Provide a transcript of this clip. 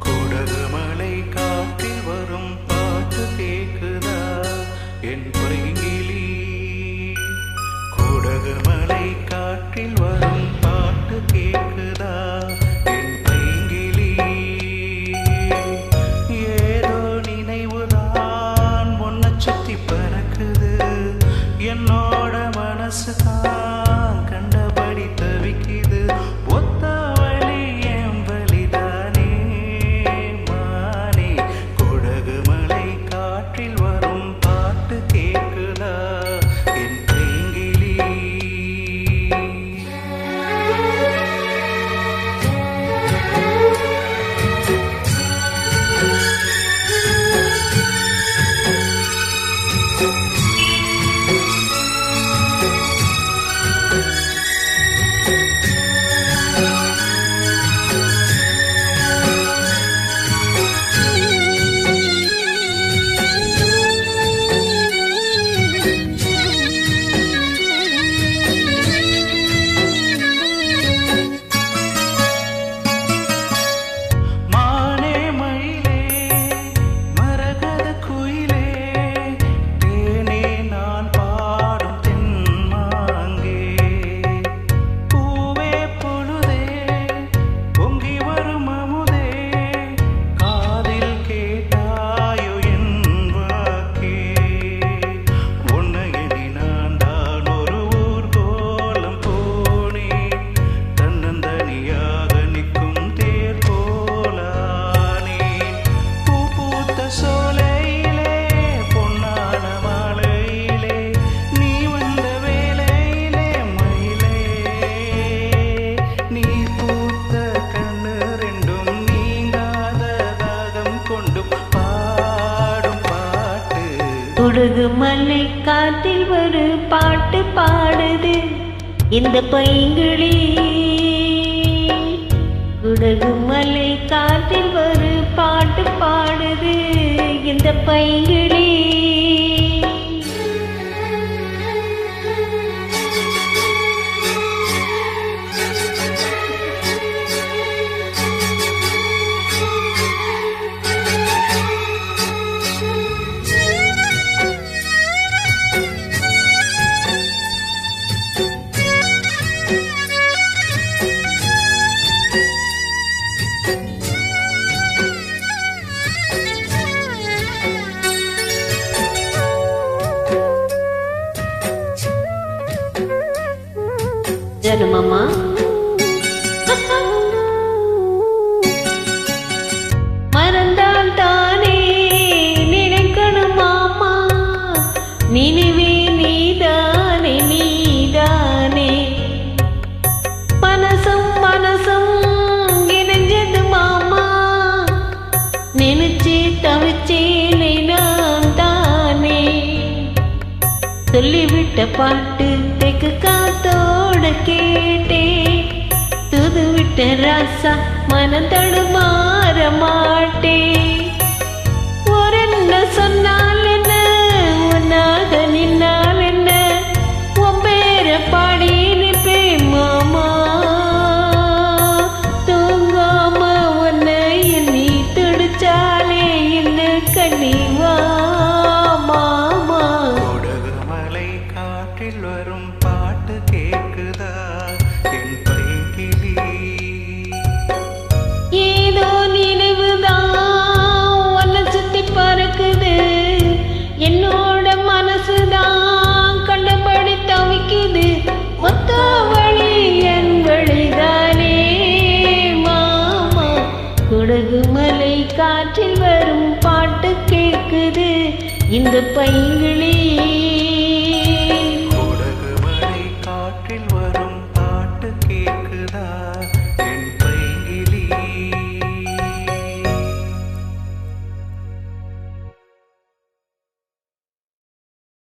குடகுமலை காற்றில் வரும் பாட்டு கேக்குதா என் பைங்கிளி? குடகுமலை காற்றில் வரும் பாட்டு கேக்குதா என் பைங்கிளி? ஏதோ நினைவுதான் உன்னை சுத்தி பறக்குது, என்னோட மனசு தான் கண்டபடி தவிக்குது. குடகுமலை காற்றில் ஒரு பாட்டு பாடுது இந்த பைங்கிளி. குடகுமலை காற்றில் ஒரு பாட்டு பாடுது இந்த பைங்கிளி. ஜனமம்மா மறந்தால் தானே நினைக்கணும் மாமா, நினைவே நீதானே நீதானே. மனசும் மனசும் இணைஞ்சது மாமா, நினைச்சு தவிச்சேனே நான் தானே. சொல்லிவிட்ட பாட்டு தெக்கு காத்தோட கேட்டே, தூது விட்ட ராசா மனம் தடுமாற மாட்டே. ஒரு என்ன சொன்னால் என்ன, உன்னாக நின்னால் என்ன, உன் பேர பாடி நிற்பே மாமா. தூங்காம உன்னை எண்ணி துடிச்சாலே என்ன கண்ணிவா மாமா. குடகுமலை காற்றில் வரும் பாட்டு கேக்குதா என் பைங்கிளி? ஏதோ நினைவுதான் உன்னை சுத்தி பறக்குது, என்னோட மனசுதான் கண்டபடி தவிக்குது. ஒத்த வழி என் வழிதானே மாமா. குடகுமலை காற்றில் வரும் பாட்டு கேக்குது இந்த பைங்கிளி. குடகுமலை காற்றில் வரும் பாட்டு கேக்குதா